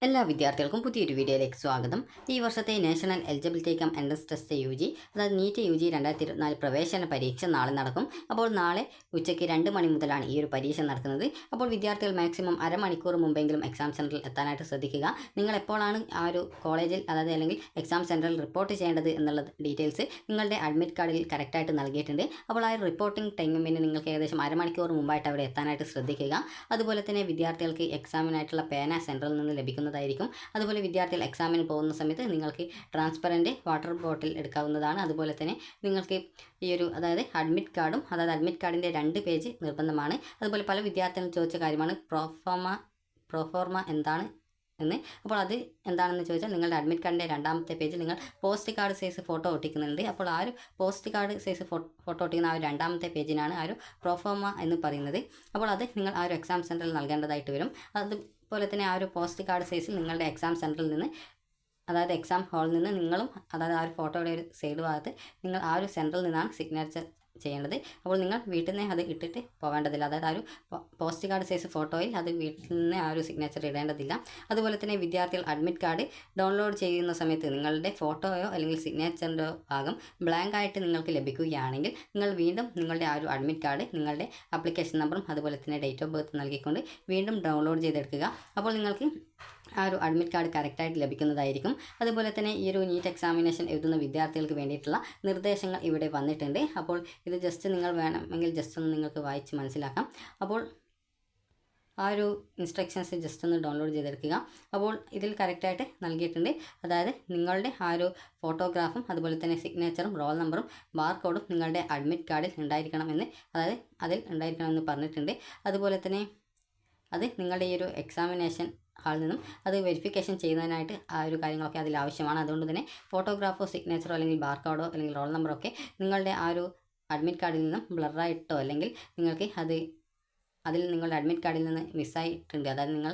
എല്ലാ വിദ്യാർത്ഥികൾക്കും പുതിയൊരു വീഡിയോയിലേക്ക് സ്വാഗതം. ഈ വർഷത്തെ national eligibility come entrance test UG, അതായത് നീറ്റ് UG 2024 പ്രവേശന പരീക്ഷ നാളെ നടക്കും. അപ്പോൾ നാളെ ഉച്ചയ്ക്ക് 2 മണി മുതലാണ് ഈ ഒരു പരീക്ഷ നടക്കുന്നത്. അപ്പോൾ വിദ്യാർത്ഥികൾ മാക്സിമം അരമണിക്കൂർ മുമ്പെങ്കിലും എക്സാം സെൻറ്ററിൽ എത്താനായിട്ട് ശ്രദ്ധിക്കുക. നിങ്ങൾ എപ്പോഴാണ് ആ ഒരു കോളേജിൽ അതായത് അല്ലെങ്കിൽ എക്സാം സെൻറ്ററിൽ റിപ്പോർട്ട് ചെയ്യേണ്ടത് എന്നുള്ള ഡീറ്റെയിൽസ് നിങ്ങളുടെ അഡ്മിറ്റ് കാർഡിൽ കറക്റ്റായിട്ട് നൽകിയിട്ടുണ്ട്. അപ്പോൾ ആ ഒരു റിപ്പോർട്ടിംഗ് ടൈമിന് നിങ്ങൾക്ക് ഏകദേശം അരമണിക്കൂർ മുമ്പായിട്ട് അവിടെ എത്താനായിട്ട് ശ്രദ്ധിക്കുക. അതുപോലെ തന്നെ വിദ്യാർത്ഥികൾക്ക് എക്സാമിനായിട്ടുള്ള പേന സെൻറ്ററിൽ നിന്ന് ലഭിക്കുന്നതായിരിക്കും. അതുപോലെ വിദ്യാർത്ഥികൾ എക്സാമിന് പോകുന്ന സമയത്ത് നിങ്ങൾക്ക് ട്രാൻസ്പെറൻറ്റ് വാട്ടർ ബോട്ടിൽ എടുക്കാവുന്നതാണ്. അതുപോലെ തന്നെ നിങ്ങൾക്ക് ഈ ഒരു അതായത് അഡ്മിറ്റ് കാർഡിൻ്റെ 2 പേജ് നിർബന്ധമാണ്. അതുപോലെ പല വിദ്യാർത്ഥികളും ചോദിച്ച കാര്യമാണ് പ്രോഫോർമ എന്താണ് എന്ന്. അപ്പോൾ അത് എന്താണെന്ന് ചോദിച്ചാൽ നിങ്ങളുടെ അഡ്മിറ്റ് കാർഡിൻ്റെ 2ാമത്തെ പേജിൽ നിങ്ങൾ പോസ്റ്റ് കാർഡ് സൈസ് ഫോട്ടോ ഒട്ടിക്കുന്നുണ്ട്. അപ്പോൾ ആ ഒരു പോസ്റ്റ് കാർഡ് സൈസ് ഫോട്ടോ ഒട്ടിക്കുന്ന ആ ഒരു 2ാമത്തെ പേജിനാണ് ആ ഒരു പ്രോഫോർമ എന്ന് പറയുന്നത്. അപ്പോൾ അത് നിങ്ങൾ ആ ഒരു എക്സാം സെൻറ്ററിൽ നൽകേണ്ടതായിട്ട് വരും. അതുപോലെ തന്നെ ആ ഒരു പോസ്റ്റ് കാർഡ് സൈസിൽ നിങ്ങളുടെ എക്സാം സെൻറ്ററിൽ നിന്ന് അതായത് എക്സാം ഹാളിൽ നിന്ന് നിങ്ങളും അതായത് ആ ഒരു ഫോട്ടോയുടെ ഒരു സൈഡ് ഭാഗത്ത് നിങ്ങൾ ആ ഒരു സെൻറ്ററിൽ നിന്നാണ് സിഗ്നേച്ചർ ചെയ്യേണ്ടത്. അപ്പോൾ നിങ്ങൾ വീട്ടിൽ നിന്ന് അത് ഇട്ടിട്ട് പോവേണ്ടതില്ല. അതായത് ആ ഒരു പോസ്റ്റ് കാർഡ് സൈസ് ഫോട്ടോയിൽ അത് വീട്ടിൽ നിന്ന് ആ ഒരു സിഗ്നേച്ചർ ഇടേണ്ടതില്ല. അതുപോലെ തന്നെ വിദ്യാർത്ഥികൾ അഡ്മിറ്റ് കാർഡ് ഡൗൺലോഡ് ചെയ്യുന്ന സമയത്ത് നിങ്ങളുടെ ഫോട്ടോയോ അല്ലെങ്കിൽ സിഗ്നേച്ചറിൻ്റെ ഭാഗം ബ്ലാങ്ക് ആയിട്ട് നിങ്ങൾക്ക് ലഭിക്കുകയാണെങ്കിൽ നിങ്ങൾ വീണ്ടും നിങ്ങളുടെ ആ ഒരു അഡ്മിറ്റ് കാർഡ് നിങ്ങളുടെ ആപ്ലിക്കേഷൻ നമ്പറും അതുപോലെ തന്നെ ഡേറ്റ് ഓഫ് ബർത്ത് നൽകിക്കൊണ്ട് വീണ്ടും ഡൗൺലോഡ് ചെയ്തെടുക്കുക. അപ്പോൾ നിങ്ങൾക്ക് ആ ഒരു അഡ്മിറ്റ് കാർഡ് കറക്റ്റായിട്ട് ലഭിക്കുന്നതായിരിക്കും. അതുപോലെ തന്നെ ഈ ഒരു നീറ്റ് എക്സാമിനേഷൻ എഴുതുന്ന വിദ്യാർത്ഥികൾക്ക് വേണ്ടിയിട്ടുള്ള നിർദ്ദേശങ്ങൾ ഇവിടെ വന്നിട്ടുണ്ട്. അപ്പോൾ ഇത് ജസ്റ്റ് നിങ്ങൾ വേണമെങ്കിൽ ജസ്റ്റ് ഒന്ന് നിങ്ങൾക്ക് വായിച്ച് മനസ്സിലാക്കാം. അപ്പോൾ ആ ഒരു ഇൻസ്ട്രക്ഷൻസ് ജസ്റ്റ് ഒന്ന് ഡൗൺലോഡ് ചെയ്തെടുക്കുക. അപ്പോൾ ഇതിൽ കറക്റ്റായിട്ട് നൽകിയിട്ടുണ്ട്. അതായത് നിങ്ങളുടെ ആ ഒരു ഫോട്ടോഗ്രാഫും അതുപോലെ തന്നെ സിഗ്നേച്ചറും റോൾ നമ്പറും ബാർകോഡും നിങ്ങളുടെ അഡ്മിറ്റ് കാർഡിൽ ഉണ്ടായിരിക്കണമെന്ന് അതിൽ ഉണ്ടായിരിക്കണമെന്ന് പറഞ്ഞിട്ടുണ്ട്. അതുപോലെ തന്നെ അത് നിങ്ങളുടെ ഈ ഒരു എക്സാമിനേഷൻ ഹാളിൽ നിന്നും അത് വെരിഫിക്കേഷൻ ചെയ്യുന്നതിനായിട്ട് ആ ഒരു കാര്യങ്ങളൊക്കെ അതിൽ ആവശ്യമാണ്. അതുകൊണ്ട് തന്നെ ഫോട്ടോഗ്രാഫോ സിഗ്നേച്ചറോ അല്ലെങ്കിൽ ബാർകോഡോ അല്ലെങ്കിൽ റോൾ നമ്പറോ ഒക്കെ നിങ്ങളുടെ ആ ഒരു അഡ്മിറ്റ് കാർഡിൽ നിന്നും ബ്ലറായിട്ടോ അല്ലെങ്കിൽ നിങ്ങൾക്ക് അതിൽ നിങ്ങളുടെ അഡ്മിറ്റ് കാർഡിൽ നിന്ന് മിസ്സായിട്ടുണ്ട്. അതായത് നിങ്ങൾ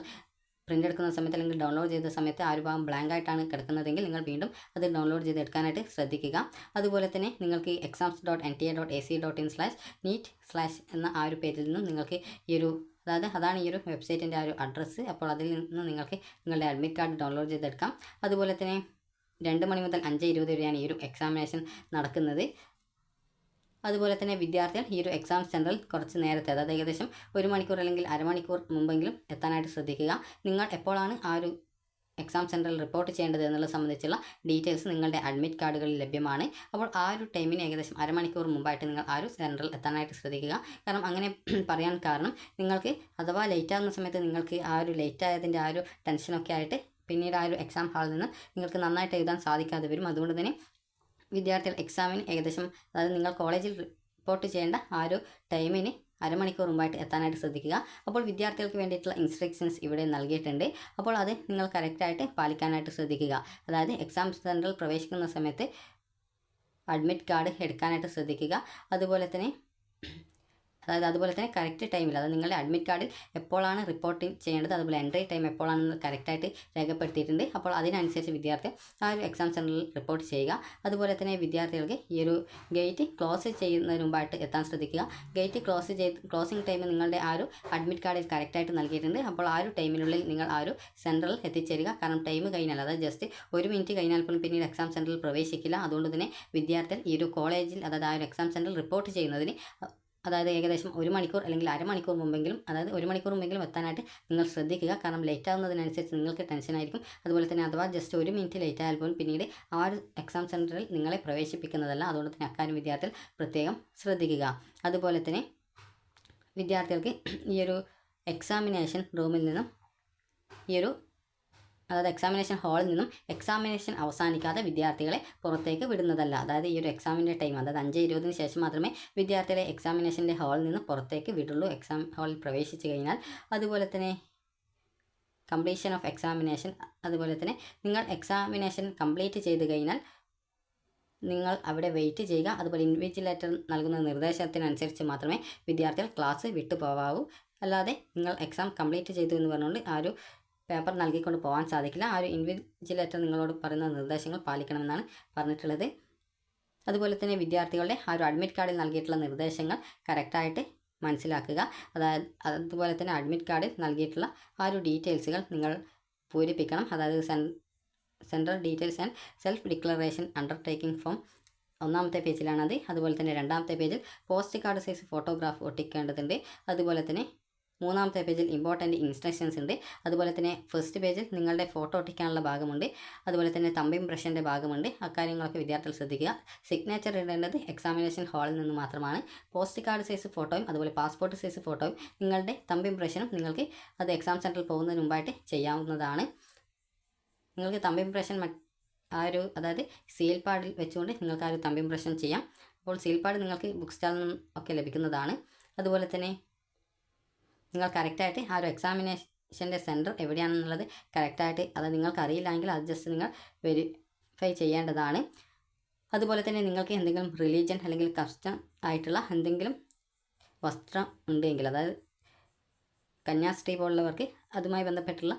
പ്രിൻ്റ് എടുക്കുന്ന സമയത്ത് അല്ലെങ്കിൽ ഡൗൺലോഡ് ചെയ്ത സമയത്ത് ആ ഒരു ഭാഗം ബ്ലാങ്ക് ആയിട്ടാണ് കിടക്കുന്നതെങ്കിൽ നിങ്ങൾ വീണ്ടും അത് ഡൗൺലോഡ് ചെയ്ത് എടുക്കാനായിട്ട് ശ്രദ്ധിക്കുക. അതുപോലെ തന്നെ നിങ്ങൾക്ക് exams.nta.ac.in/neet/ എന്ന ആ ഒരു പേജിൽ നിന്നും നിങ്ങൾക്ക് ഈ ഒരു അതാണ് ഈ ഒരു വെബ്സൈറ്റിൻ്റെ ആ ഒരു അഡ്രസ്സ്. അപ്പോൾ അതിൽ നിന്ന് നിങ്ങൾക്ക് നിങ്ങളുടെ അഡ്മിറ്റ് കാർഡ് ഡൗൺലോഡ് ചെയ്തെടുക്കാം. അതുപോലെ തന്നെ 2 മണി മുതൽ 5:20 വരെയാണ് ഈ ഒരു എക്സാമിനേഷൻ നടക്കുന്നത്. അതുപോലെ തന്നെ വിദ്യാർത്ഥികൾ ഈ ഒരു എക്സാം സെൻറ്ററിൽ കുറച്ച് നേരത്തെ അതായത് ഏകദേശം 1 മണിക്കൂർ അല്ലെങ്കിൽ അരമണിക്കൂർ മുമ്പെങ്കിലും എത്താനായിട്ട് ശ്രദ്ധിക്കുക. നിങ്ങൾ എപ്പോഴാണ് ആ ഒരു എക്സാം സെൻറ്ററിൽ റിപ്പോർട്ട് ചെയ്യേണ്ടത് എന്നുള്ളത് സംബന്ധിച്ചുള്ള ഡീറ്റെയിൽസ് നിങ്ങളുടെ അഡ്മിറ്റ് കാർഡുകളിൽ ലഭ്യമാണ്. അപ്പോൾ ആ ഒരു ടൈമിന് ഏകദേശം അരമണിക്കൂർ മുമ്പായിട്ട് നിങ്ങൾ ആ ഒരു സെൻറ്ററിൽ എത്താനായിട്ട് ശ്രദ്ധിക്കുക. കാരണം അങ്ങനെ പറയാൻ കാരണം നിങ്ങൾക്ക് അഥവാ ലേറ്റ് ആകുന്ന സമയത്ത് നിങ്ങൾക്ക് ആ ഒരു ലേറ്റ് ആയതിൻ്റെ ആ ഒരു ടെൻഷനൊക്കെ ആയിട്ട് പിന്നീട് ആ ഒരു എക്സാം ഹാളിൽ നിന്ന് നിങ്ങൾക്ക് നന്നായിട്ട് എഴുതാൻ സാധിക്കാതെ വരും. അതുകൊണ്ട് തന്നെ വിദ്യാർത്ഥികൾ എക്സാമിന് ഏകദേശം അതായത് നിങ്ങൾ കോളേജിൽ റിപ്പോർട്ട് ചെയ്യേണ്ട ആ ഒരു ടൈമിന് അരമണിക്കൂർ മുമ്പായിട്ട് എത്താനായിട്ട് ശ്രദ്ധിക്കുക. അപ്പോൾ വിദ്യാർത്ഥികൾക്ക് വേണ്ടിയിട്ടുള്ള ഇൻസ്ട്രക്ഷൻസ് ഇവിടെ നൽകിയിട്ടുണ്ട്. അപ്പോൾ അത് നിങ്ങൾ കറക്റ്റായിട്ട് പാലിക്കാനായിട്ട് ശ്രദ്ധിക്കുക. അതായത് എക്സാം സെൻറ്ററിൽ പ്രവേശിക്കുന്ന സമയത്ത് അഡ്മിറ്റ് കാർഡ് എടുക്കാനായിട്ട് ശ്രദ്ധിക്കുക. അതുപോലെ തന്നെ കറക്റ്റ് ടൈമിൽ അതായത് നിങ്ങളുടെ അഡ്മിറ്റ് കാർഡിൽ എപ്പോഴാണ് റിപ്പോർട്ടിംഗ് ചെയ്യേണ്ടത് അതുപോലെ എൻട്രി ടൈം എപ്പോഴാണെന്ന് കറക്റ്റായിട്ട് രേഖപ്പെടുത്തിയിട്ടുണ്ട്. അപ്പോൾ അതിനനുസരിച്ച് വിദ്യാർത്ഥി ആ ഒരു എക്സാം സെൻറ്ററിൽ റിപ്പോർട്ട് ചെയ്യുക. അതുപോലെ തന്നെ വിദ്യാർത്ഥികൾക്ക് ഈ ഒരു ഗേറ്റ് ക്ലോസ് ചെയ്യുന്നതിന് മുമ്പായിട്ട് എത്താൻ ശ്രദ്ധിക്കുക. ഗേറ്റ് ക്ലോസിംഗ് ടൈം നിങ്ങളുടെ ആ ഒരു അഡ്മിറ്റ് കാർഡിൽ കറക്റ്റായിട്ട് നൽകിയിട്ടുണ്ട്. അപ്പോൾ ആ ഒരു ടൈമിനുള്ളിൽ നിങ്ങൾ ആ ഒരു സെൻറ്ററിൽ എത്തിച്ചേരുക. കാരണം ടൈം കഴിഞ്ഞാൽ അതായത് ജസ്റ്റ് 1 മിനിറ്റ് കഴിഞ്ഞാൽ പോലും പിന്നീട് എക്സാം സെൻറ്ററിൽ പ്രവേശിക്കില്ല. അതുകൊണ്ട് തന്നെ വിദ്യാർത്ഥികൾ ഈ ഒരു കോളേജിൽ അതായത് ആ ഒരു എക്സാം സെൻറ്ററിൽ റിപ്പോർട്ട് ചെയ്യുന്നതിന് അതായത് ഏകദേശം 1 മണിക്കൂർ അല്ലെങ്കിൽ അരമണിക്കൂർ മുമ്പെങ്കിലും അതായത് 1 മണിക്കൂർ മുമ്പെങ്കിലും എത്താനായിട്ട് നിങ്ങൾ ശ്രദ്ധിക്കുക. കാരണം ലേറ്റ് ആകുന്നതിനനുസരിച്ച് നിങ്ങൾക്ക് ടെൻഷനായിരിക്കും. അതുപോലെ തന്നെ അഥവാ ജസ്റ്റ് 1 മിനിറ്റ് ലേറ്റ് ആയാൽ പോലും പിന്നീട് ആ ഒരു എക്സാം സെൻറ്ററിൽ നിങ്ങളെ പ്രവേശിപ്പിക്കുന്നതല്ല. അതുകൊണ്ട് തന്നെ അക്കാര്യം വിദ്യാർത്ഥികൾ പ്രത്യേകം ശ്രദ്ധിക്കുക. അതുപോലെ തന്നെ വിദ്യാർത്ഥികൾക്ക് ഈ ഒരു എക്സാമിനേഷൻ റൂമിൽ നിന്നും അതായത് എക്സാമിനേഷൻ ഹാളിൽ നിന്നും എക്സാമിനേഷൻ അവസാനിക്കാതെ വിദ്യാർത്ഥികളെ പുറത്തേക്ക് വിടുന്നതല്ല. അതായത് ഈ ഒരു എക്സാമിൻ്റെ ടൈം അതായത് 5:20 ശേഷം മാത്രമേ വിദ്യാർത്ഥികളെ എക്സാമിനേഷൻ്റെ ഹാളിൽ നിന്ന് പുറത്തേക്ക് വിടുള്ളൂ എക്സാം ഹാളിൽ പ്രവേശിച്ചു കഴിഞ്ഞാൽ. അതുപോലെ തന്നെ കംപ്ലീഷൻ ഓഫ് എക്സാമിനേഷൻ അതുപോലെ തന്നെ നിങ്ങൾ എക്സാമിനേഷൻ കംപ്ലീറ്റ് ചെയ്ത് കഴിഞ്ഞാൽ നിങ്ങൾ അവിടെ വെയിറ്റ് ചെയ്യുക. അതുപോലെ ഇൻവിജിലേറ്റർ നൽകുന്ന നിർദ്ദേശത്തിനനുസരിച്ച് മാത്രമേ വിദ്യാർത്ഥികൾ ക്ലാസ് വിട്ടു പോകാവൂ. അല്ലാതെ നിങ്ങൾ എക്സാം കംപ്ലീറ്റ് ചെയ്തു എന്ന് പറഞ്ഞുകൊണ്ട് ആ ഒരു പേപ്പർ നൽകിക്കൊണ്ട് പോകാൻ സാധിക്കില്ല. ആ ഒരു ഇൻവിജിലേറ്റർ നിങ്ങളോട് പറയുന്ന നിർദ്ദേശങ്ങൾ പാലിക്കണമെന്നാണ് പറഞ്ഞിട്ടുള്ളത്. അതുപോലെ തന്നെ വിദ്യാർത്ഥികളുടെ ആ ഒരു അഡ്മിറ്റ് കാർഡിൽ നൽകിയിട്ടുള്ള നിർദ്ദേശങ്ങൾ കറക്റ്റായിട്ട് മനസ്സിലാക്കുക. അതുപോലെ തന്നെ അഡ്മിറ്റ് കാർഡിൽ നൽകിയിട്ടുള്ള ആ ഒരു ഡീറ്റെയിൽസുകൾ നിങ്ങൾ പൂരിപ്പിക്കണം. അതായത് central details and self declaration undertaking form ഒന്നാമത്തെ പേജിലാണത്. അതുപോലെ തന്നെ രണ്ടാമത്തെ പേജിൽ പോസ്റ്റ് കാർഡ് സൈസ് ഫോട്ടോഗ്രാഫ് ഒട്ടിക്കേണ്ടതുണ്ട്. അതുപോലെ തന്നെ മൂന്നാമത്തെ പേജിൽ ഇമ്പോർട്ടൻറ്റ് ഇൻസ്ട്രക്ഷൻസ് ഉണ്ട്. അതുപോലെ തന്നെ ഫസ്റ്റ് പേജിൽ നിങ്ങളുടെ ഫോട്ടോ ഒട്ടിക്കാനുള്ള ഭാഗമുണ്ട്. അതുപോലെ തന്നെ തമ്പ് ഇംപ്രഷൻ്റെ ഭാഗമുണ്ട്. അക്കാര്യങ്ങളൊക്കെ വിദ്യാർത്ഥികൾ ശ്രദ്ധിക്കുക. സിഗ്നേച്ചർ ഇടേണ്ടത് എക്സാമിനേഷൻ ഹാളിൽ നിന്ന് മാത്രമാണ്. പോസ്റ്റ് കാർഡ് സൈസ് ഫോട്ടോയും അതുപോലെ പാസ്പോർട്ട് സൈസ് ഫോട്ടോയും നിങ്ങളുടെ തമ്പ് ഇംപ്രഷനും നിങ്ങൾക്ക് അത് എക്സാം സെൻറ്ററിൽ പോകുന്നതിന് മുമ്പായിട്ട് ചെയ്യാവുന്നതാണ്. നിങ്ങൾക്ക് തമ്പ് ഇംപ്രഷൻ അതായത് സീൽ പാഡിൽ വെച്ചുകൊണ്ട് നിങ്ങൾക്ക് ആ ഒരു തമ്പ് ഇംപ്രഷൻ ചെയ്യാം. അപ്പോൾ സീൽ പാഡ് നിങ്ങൾക്ക് ബുക്ക് സ്റ്റാളിൽ നിന്നും ഒക്കെ ലഭിക്കുന്നതാണ്. അതുപോലെ തന്നെ നിങ്ങൾ കറക്റ്റായിട്ട് ആ ഒരു എക്സാമിനേഷൻ്റെ സെൻറ്റർ എവിടെയാണെന്നുള്ളത് കറക്റ്റായിട്ട് അത് നിങ്ങൾക്ക് അറിയില്ലെങ്കിൽ അത് ജസ്റ്റ് നിങ്ങൾ വെരിഫൈ ചെയ്യേണ്ടതാണ്. അതുപോലെ തന്നെ നിങ്ങൾക്ക് എന്തെങ്കിലും റിലീജിയൻ അല്ലെങ്കിൽ കസ്റ്റം ആയിട്ടുള്ള എന്തെങ്കിലും വസ്ത്രം ഉണ്ടെങ്കിൽ, അതായത് കന്യാസ്ത്രീ പോലുള്ളവർക്ക് അതുമായി ബന്ധപ്പെട്ടുള്ള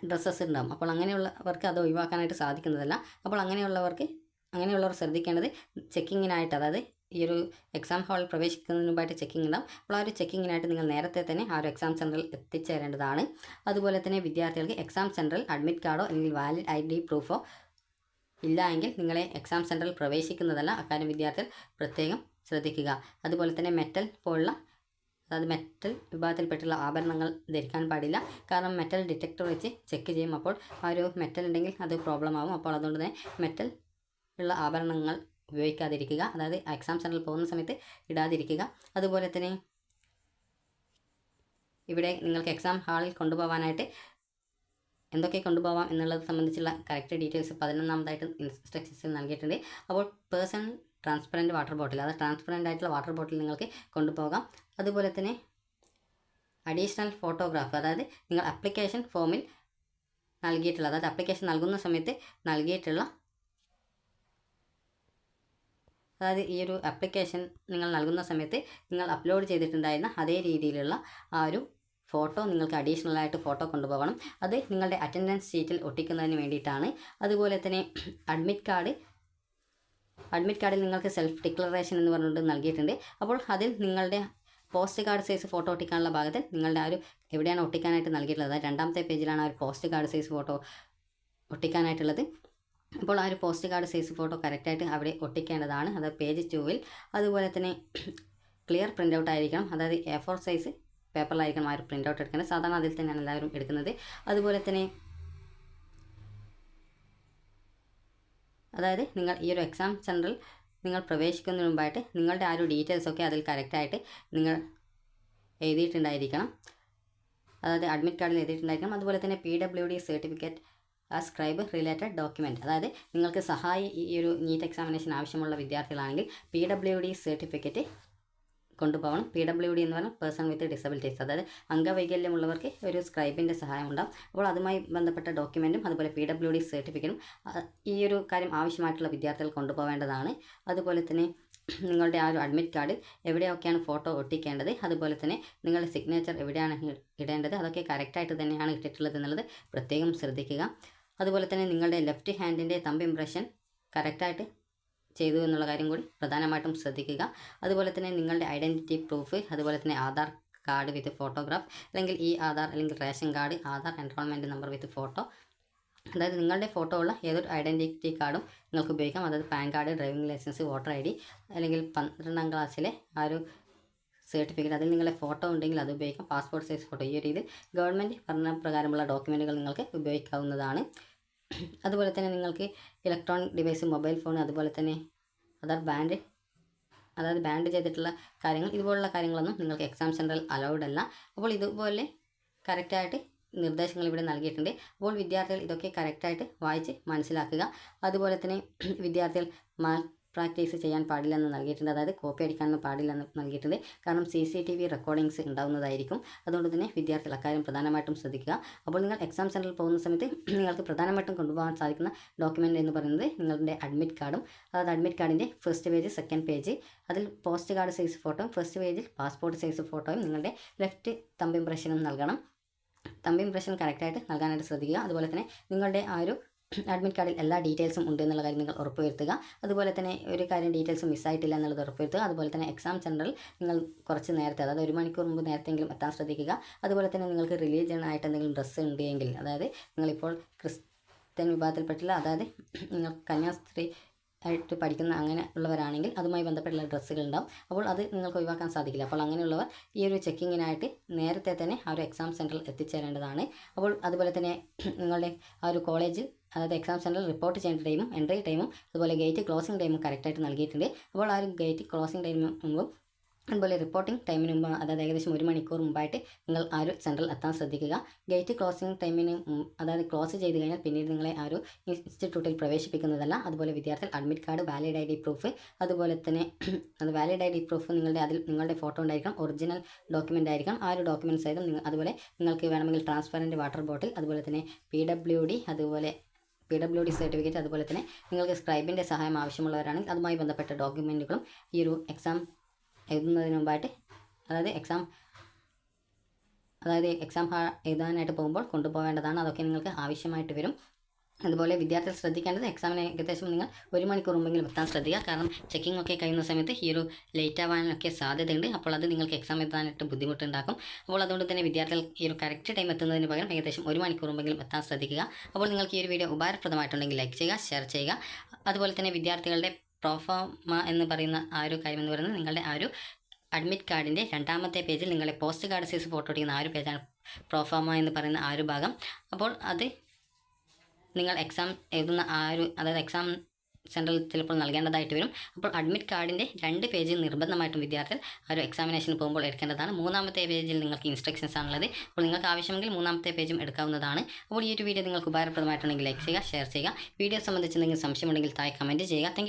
ഡ്രസ്സസ് ഉണ്ടാകും. അപ്പോൾ അങ്ങനെയുള്ളവർക്ക് അത് ഒഴിവാക്കാനായിട്ട് സാധിക്കുന്നതല്ല. അപ്പോൾ അങ്ങനെയുള്ളവർ ശ്രദ്ധിക്കേണ്ടത് ചെക്കിങ്ങിനായിട്ട്, അതായത് ഈ ഒരു എക്സാം ഹാളിൽ പ്രവേശിക്കുന്നതിന് മുമ്പായിട്ട് ചെക്കിംഗ് ഉണ്ടാകും. അപ്പോൾ ആ ഒരു ചെക്കിങ്ങിനായിട്ട് നിങ്ങൾ നേരത്തെ തന്നെ ആ ഒരു എക്സാം സെൻറ്ററിൽ എത്തിച്ചേരേണ്ടതാണ്. അതുപോലെ തന്നെ വിദ്യാർത്ഥികൾക്ക് എക്സാം സെൻറ്ററിൽ അഡ്മിറ്റ് കാർഡോ അല്ലെങ്കിൽ വാലിഡ് ID പ്രൂഫോ ഇല്ല എങ്കിൽ നിങ്ങളെ എക്സാം സെൻറ്ററിൽ പ്രവേശിക്കുന്നതല്ല. അക്കാര്യം വിദ്യാർത്ഥികൾ പ്രത്യേകം ശ്രദ്ധിക്കുക. അതുപോലെ തന്നെ മെറ്റൽ വിഭാഗത്തിൽപ്പെട്ടുള്ള ആഭരണങ്ങൾ ധരിക്കാൻ പാടില്ല. കാരണം മെറ്റൽ ഡിറ്റക്ടർ വെച്ച് ചെക്ക് ചെയ്യും. അപ്പോൾ ആ ഒരു മെറ്റൽ ഉണ്ടെങ്കിൽ അത് പ്രോബ്ലം ആവും. അപ്പോൾ അതുകൊണ്ട് തന്നെ മെറ്റൽ ഉള്ള ആഭരണങ്ങൾ ഉപയോഗിക്കാതിരിക്കുക. അതായത് എക്സാം സെൻറ്ററിൽ പോകുന്ന സമയത്ത് ഇടാതിരിക്കുക. അതുപോലെ തന്നെ ഇവിടെ നിങ്ങൾക്ക് എക്സാം ഹാളിൽ കൊണ്ടുപോകാനായിട്ട് എന്തൊക്കെ കൊണ്ടുപോകാം എന്നുള്ളത് സംബന്ധിച്ചുള്ള കറക്റ്റ് ഡീറ്റെയിൽസ് 11ാമതായിട്ട് ഇൻസ്ട്രക്ഷൻസിൽ നൽകിയിട്ടുണ്ട്. അപ്പോൾ പേഴ്സൺ ട്രാൻസ്പെറൻറ്റ് വാട്ടർ ബോട്ടിൽ, അത് ട്രാൻസ്പെറൻ്റ് ആയിട്ടുള്ള വാട്ടർ ബോട്ടിൽ നിങ്ങൾക്ക് കൊണ്ടുപോകാം. അതുപോലെ തന്നെ അഡീഷണൽ ഫോട്ടോഗ്രാഫ്, അതായത് നിങ്ങൾ ആപ്ലിക്കേഷൻ ഫോമിൽ നൽകിയിട്ടുള്ള, അതായത് ആപ്ലിക്കേഷൻ നൽകുന്ന സമയത്ത് നൽകിയിട്ടുള്ള, അതായത് ഈ ഒരു ആപ്ലിക്കേഷൻ നിങ്ങൾ നൽകുന്ന സമയത്ത് നിങ്ങൾ അപ്ലോഡ് ചെയ്തിട്ടുണ്ടായിരുന്ന അതേ രീതിയിലുള്ള ആ ഒരു ഫോട്ടോ നിങ്ങൾക്ക് അഡീഷണലായിട്ട് ഫോട്ടോ കൊണ്ടുപോകണം. അത് നിങ്ങളുടെ അറ്റൻഡൻസ് ഷീറ്റിൽ ഒട്ടിക്കുന്നതിന് വേണ്ടിയിട്ടാണ്. അതുപോലെ തന്നെ അഡ്മിറ്റ് കാർഡിൽ നിങ്ങൾക്ക് സെൽഫ് ഡിക്ലറേഷൻ എന്ന് പറഞ്ഞുകൊണ്ട് നൽകിയിട്ടുണ്ട്. അപ്പോൾ അതിൽ നിങ്ങളുടെ പോസ്റ്റ് കാർഡ് സൈസ് ഫോട്ടോ ഒട്ടിക്കാനുള്ള ഭാഗത്തിൽ നിങ്ങളുടെ ആ ഒരു എവിടെയാണ് ഒട്ടിക്കാനായിട്ട് നൽകിയിട്ടുള്ളത്, അതായത് രണ്ടാമത്തെ പേജിലാണ് ആ ഒരു പോസ്റ്റ് കാർഡ് സൈസ് ഫോട്ടോ ഒട്ടിക്കാനായിട്ടുള്ളത്. അപ്പോൾ ആ ഒരു പോസ്റ്റ് കാർഡ് സൈസ് ഫോട്ടോ കറക്റ്റായിട്ട് അവിടെ ഒട്ടിക്കേണ്ടതാണ്. അത് പേജ് 2-ൽ. അതുപോലെ തന്നെ ക്ലിയർ പ്രിൻ്റ് ഔട്ട് ആയിരിക്കണം, അതായത് A4 സൈസ് പേപ്പറിലായിരിക്കണം ആ ഒരു പ്രിൻ്റ് ഔട്ട് എടുക്കുന്നത്. സാധാരണ അതിൽ തന്നെയാണ് എല്ലാവരും എടുക്കുന്നത്. അതുപോലെ തന്നെ അതായത് നിങ്ങൾ ഈ ഒരു എക്സാം സെൻറ്ററിൽ നിങ്ങൾ പ്രവേശിക്കുന്നതിന് മുമ്പായിട്ട് നിങ്ങളുടെ ആ ഒരു ഡീറ്റെയിൽസൊക്കെ അതിൽ കറക്റ്റായിട്ട് നിങ്ങൾ എഴുതിയിട്ടുണ്ടായിരിക്കണം. അതായത് അഡ്മിറ്റ് കാർഡിൽ എഴുതിയിട്ടുണ്ടായിരിക്കണം. അതുപോലെ തന്നെ PWD certificate scribe related document, അതായത് നിങ്ങൾക്ക് ഈ ഒരു നീറ്റ് എക്സാമിനേഷൻ ആവശ്യമുള്ള വിദ്യാർത്ഥികളാണെങ്കിൽ PWD സർട്ടിഫിക്കറ്റ് കൊണ്ടുപോകണം. PWD എന്ന് പറഞ്ഞാൽ പേഴ്സൺ വിത്ത് ഡിസബിലിറ്റീസ്, അതായത് അംഗവൈകല്യമുള്ളവർക്ക് ഒരു സ്ക്രൈബിൻ്റെ സഹായം ഉണ്ടാകും. അപ്പോൾ അതുമായി ബന്ധപ്പെട്ട ഡോക്യുമെൻറ്റും അതുപോലെ PWD സർട്ടിഫിക്കറ്റും ഈ ഒരു കാര്യം ആവശ്യമായിട്ടുള്ള വിദ്യാർത്ഥികൾ കൊണ്ടുപോകേണ്ടതാണ്. അതുപോലെ തന്നെ നിങ്ങളുടെ ആ ഒരു അഡ്മിറ്റ് കാർഡിൽ എവിടെയൊക്കെയാണ് ഫോട്ടോ ഒട്ടിക്കേണ്ടത്, അതുപോലെ തന്നെ നിങ്ങളുടെ സിഗ്നേച്ചർ എവിടെയാണ് ഇടേണ്ടത്, അതൊക്കെ കറക്റ്റായിട്ട് തന്നെയാണ് ഇട്ടിട്ടുള്ളത് എന്നുള്ളത് പ്രത്യേകം ശ്രദ്ധിക്കുക. അതുപോലെ തന്നെ നിങ്ങളുടെ ലെഫ്റ്റ് ഹാൻഡിൻ്റെ തമ്പ് ഇംപ്രഷൻ കറക്റ്റായിട്ട് ചെയ്തു എന്നുള്ള കാര്യം കൂടി പ്രധാനമായിട്ടും ശ്രദ്ധിക്കുക. അതുപോലെ തന്നെ നിങ്ങളുടെ ഐഡൻറ്റിറ്റി പ്രൂഫ്, അതുപോലെ തന്നെ ആധാർ കാർഡ് വിത്ത് ഫോട്ടോഗ്രാഫ്, അല്ലെങ്കിൽ ആധാർ അല്ലെങ്കിൽ ration card, Aadhaar enrolment number വിത്ത് ഫോട്ടോ, അതായത് നിങ്ങളുടെ ഫോട്ടോ ഉള്ള ഏതൊരു ഐഡൻറ്റിറ്റി കാർഡും നിങ്ങൾക്ക് ഉപയോഗിക്കാം. അതായത് PAN card, driving licence, voter ID, അല്ലെങ്കിൽ 12ാം ക്ലാസ്സിലെ ആ ഒരു സർട്ടിഫിക്കറ്റ്, അതിൽ നിങ്ങളുടെ ഫോട്ടോ ഉണ്ടെങ്കിൽ അത് ഉപയോഗിക്കാം. പാസ്പോർട്ട് സൈസ് ഫോട്ടോ, ഈ ഒരു രീതിയിൽ ഗവൺമെൻറ് പറഞ്ഞ പ്രകാരമുള്ള ഡോക്യുമെൻറ്റുകൾ നിങ്ങൾക്ക് ഉപയോഗിക്കാവുന്നതാണ്. അതുപോലെ തന്നെ നിങ്ങൾക്ക് ഇലക്ട്രോണിക് ഡിവൈസ്, മൊബൈൽ ഫോൺ, അതുപോലെ തന്നെ ബാൻഡ് ചെയ്തിട്ടുള്ള കാര്യങ്ങൾ, ഇതുപോലുള്ള കാര്യങ്ങളൊന്നും നിങ്ങൾക്ക് എക്സാം സെൻറ്ററിൽ അലൗഡ് അല്ല. അപ്പോൾ ഇതുപോലെ കറക്റ്റായിട്ട് നിർദ്ദേശങ്ങൾ ഇവിടെ നൽകിയിട്ടുണ്ട്. അപ്പോൾ വിദ്യാർത്ഥികൾ ഇതൊക്കെ കറക്റ്റായിട്ട് വായിച്ച് മനസ്സിലാക്കുക. അതുപോലെ തന്നെ വിദ്യാർത്ഥികൾ പ്രാക്ടീസ് ചെയ്യാൻ പാടില്ലെന്ന് നൽകിയിട്ടുണ്ട്, അതായത് കോപ്പി അടിക്കാനൊന്നും പാടില്ലെന്ന് നൽകിയിട്ടുണ്ട്. കാരണം CCTV റെക്കോർഡിങ്സ് ഉണ്ടാവുന്നതായിരിക്കും. അതുകൊണ്ട് തന്നെ വിദ്യാർത്ഥികൾ അക്കാര്യം പ്രധാനമായിട്ടും ശ്രദ്ധിക്കുക. അപ്പോൾ നിങ്ങൾ എക്സാം സെൻറ്ററിൽ പോകുന്ന സമയത്ത് നിങ്ങൾക്ക് പ്രധാനമായിട്ടും കൊണ്ടുപോകാൻ സാധിക്കുന്ന ഡോക്യുമെൻ്റ് എന്ന് പറയുന്നത് നിങ്ങളുടെ അഡ്മിറ്റ് കാർഡും, അതായത് അഡ്മിറ്റ് കാർഡിൻ്റെ ഫസ്റ്റ് പേജ്, സെക്കൻഡ് പേജ്, അതിൽ പോസ്റ്റ് കാർഡ് സൈസ് ഫോട്ടോയും, ഫസ്റ്റ് പേജിൽ പാസ്പോർട്ട് സൈസ് ഫോട്ടോയും, നിങ്ങളുടെ ലെഫ്റ്റ് തമ്പ് ഇംപ്രഷനും നൽകണം. തമ്പ് ഇംപ്രഷൻ കറക്റ്റായിട്ട് നൽകാനായിട്ട് ശ്രദ്ധിക്കുക. അതുപോലെ തന്നെ നിങ്ങളുടെ ആ ഒരു അഡ്മിറ്റ് കാർഡിൽ എല്ലാ ഡീറ്റെയിൽസും ഉണ്ട് എന്നുള്ള കാര്യം നിങ്ങൾ ഉറപ്പുവരുത്തുക. അതുപോലെ തന്നെ ഒരു കാര്യം ഡീറ്റെയിൽസ് മിസ്സായിട്ടില്ല എന്നുള്ളത് ഉറപ്പുവരുത്തുക. അതുപോലെ തന്നെ എക്സാം സെൻറ്ററിൽ നിങ്ങൾ കുറച്ച് നേരത്തെ, അതായത് 1 മണിക്കൂർ മുമ്പ് നേരത്തെങ്കിലും എത്താൻ ശ്രദ്ധിക്കുക. അതുപോലെ തന്നെ നിങ്ങൾക്ക് റിലീജിയൻ ആയിട്ട് എന്തെങ്കിലും ഡ്രസ്സ് ഉണ്ടെങ്കിൽ, അതായത് നിങ്ങളിപ്പോൾ ക്രിസ്ത്യൻ വിഭാഗത്തിൽപ്പെട്ടില്ല, അതായത് നിങ്ങൾ കന്യാസ്ത്രീ ആയിട്ട് പഠിക്കുന്ന അങ്ങനെ ഉള്ളവരാണെങ്കിൽ അതുമായി ബന്ധപ്പെട്ടുള്ള ഡ്രസ്സുകൾ ഉണ്ടാവും. അപ്പോൾ അത് നിങ്ങൾക്ക് ഒഴിവാക്കാൻ സാധിക്കില്ല. അപ്പോൾ അങ്ങനെയുള്ളവർ ഈ ഒരു ചെക്കിങ്ങിനായിട്ട് നേരത്തെ തന്നെ ആ ഒരു എക്സാം സെൻറ്ററിൽ എത്തിച്ചേരേണ്ടതാണ്. അപ്പോൾ അതുപോലെ തന്നെ നിങ്ങളുടെ ആ ഒരു കോളേജിൽ, അതായത് എക്സാം സെൻറ്ററിൽ റിപ്പോർട്ട് ചെയ്യേണ്ട ടൈമും എൻട്രി ടൈമും അതുപോലെ ഗേറ്റ് ക്ലോസിംഗ് ടൈമും കറക്റ്റായിട്ട് നൽകിയിട്ടുണ്ട്. അപ്പോൾ ആ ഒരു ഗേറ്റ് ക്ലോസിംഗ് ടൈമിന് മുമ്പും അതുപോലെ റിപ്പോർട്ടിംഗ് ടൈമിന് മുമ്പ്, അതായത് ഏകദേശം 1 മണിക്കൂർ മുമ്പായിട്ട് നിങ്ങൾ ആ ഒരു സെൻറ്ററിൽ എത്താൻ ശ്രദ്ധിക്കുക. ഗേറ്റ് ക്ലോസിംഗ് ടൈമിന് അതായത് ക്ലോസ് ചെയ്ത് കഴിഞ്ഞാൽ പിന്നീട് നിങ്ങളെ ആ ഒരു ഇൻസ്റ്റിറ്റ്യൂട്ടിൽ പ്രവേശിപ്പിക്കുന്നതല്ല. അതുപോലെ വിദ്യാർത്ഥികൾ admit card, valid ID proof, അതുപോലെ തന്നെ അത് വാലിഡ് ID പ്രൂഫ് നിങ്ങളുടെ ഫോട്ടോ ഉണ്ടായിരിക്കണം, ഒറിജിനൽ ഡോക്യുമെൻ്റ് ആയിരിക്കണം. ആ ഒരു ഡോക്യുമെൻറ്റ്സ് ആയിരുന്നു. അതുപോലെ നിങ്ങൾക്ക് വേണമെങ്കിൽ ട്രാൻസ്പെറൻറ്റ് വാട്ടർ ബോട്ടിൽ, അതുപോലെ തന്നെ PWD, അതുപോലെ PWD സർട്ടിഫിക്കറ്റ്, അതുപോലെ തന്നെ നിങ്ങൾക്ക് സ്ക്രൈബിൻ്റെ സഹായം ആവശ്യമുള്ളവരാണെങ്കിൽ അതുമായി ബന്ധപ്പെട്ട ഡോക്യുമെൻറ്റുകളും ഈ ഒരു എക്സാം എഴുതുന്നതിന് മുമ്പായിട്ട്, അതായത് എക്സാം എഴുതാനായിട്ട് പോകുമ്പോൾ കൊണ്ടുപോകേണ്ടതാണ്. അതൊക്കെ നിങ്ങൾക്ക് ആവശ്യമായിട്ട് വരും. അതുപോലെ വിദ്യാർത്ഥികൾ ശ്രദ്ധിക്കേണ്ടത്, എക്സാമിന് ഏകദേശം നിങ്ങൾ 1 മണിക്കൂർ മുമ്പെങ്കിലും എത്താൻ ശ്രദ്ധിക്കുക. കാരണം ചെക്കിംഗ് ഒക്കെ കഴിയുന്ന സമയത്ത് ഈ ഒരു ലേറ്റ് ആവാനൊക്കെ സാധ്യതയുണ്ട്. അപ്പോൾ അത് നിങ്ങൾക്ക് എക്സാം എത്താനായിട്ട് ബുദ്ധിമുട്ടുണ്ടാക്കും. അപ്പോൾ അതുകൊണ്ട് തന്നെ വിദ്യാർത്ഥികൾ ഈ ഒരു കറക്റ്റ് ടൈം എത്തുന്നതിന് പകരം ഏകദേശം 1 മണിക്കൂർ മുമ്പെങ്കിലും എത്താൻ ശ്രദ്ധിക്കുക. അപ്പോൾ നിങ്ങൾക്ക് ഈ ഒരു വീഡിയോ ഉപകാരപ്രദമായിട്ടുണ്ടെങ്കിൽ ലൈക്ക് ചെയ്യുക, ഷെയർ ചെയ്യുക. അതുപോലെ തന്നെ വിദ്യാർത്ഥികളുടെ പ്രോഫോമ എന്ന് പറയുന്ന ആ ഒരു കാര്യം എന്ന് പറയുന്നത് നിങ്ങളുടെ ആ ഒരു അഡ്മിറ്റ് കാർഡിൻ്റെ 2ാമത്തെ പേജിൽ നിങ്ങളെ പോസ്റ്റ് കാർഡ് സൈസ് ഫോട്ടോ എടുക്കുന്ന ആ ഒരു പേജാണ് പ്രോഫോമ എന്ന് പറയുന്ന ആ ഒരു ഭാഗം. അപ്പോൾ അത് നിങ്ങൾ എക്സാം എഴുതുന്ന ആ ഒരു, അതായത് എക്സാം സെൻറ്ററിൽ ചിലപ്പോൾ നൽകേണ്ടതായിട്ട് വരും. അപ്പോൾ അഡ്മിറ്റ് കാർഡിൻ്റെ 2 പേജ് നിർബന്ധമായിട്ടും വിദ്യാർത്ഥികൾ ആ ഒരു എക്സാമിനേഷന് പോകുമ്പോൾ എടുക്കേണ്ടതാണ്. 3ാമത്തെ പേജിൽ നിങ്ങൾക്ക് ഇൻസ്ട്രക്ഷൻസ് ആണുള്ളത്. അപ്പോൾ നിങ്ങൾക്ക് ആവശ്യമെങ്കിൽ 3ാമത്തെ പേജും എടുക്കാവുന്നതാണ്. അപ്പോൾ ഈ ഒരു വീഡിയോ നിങ്ങൾക്ക് ഉപകാരപ്രദമായിട്ടുണ്ടെങ്കിൽ ലൈക്ക് ചെയ്യുക, ഷെയർ ചെയ്യുക. വീഡിയോ സംബന്ധിച്ച് എന്തെങ്കിലും സംശയമുണ്ടെങ്കിൽ താഴെ കമൻറ്റ് ചെയ്യുക. താങ്ക്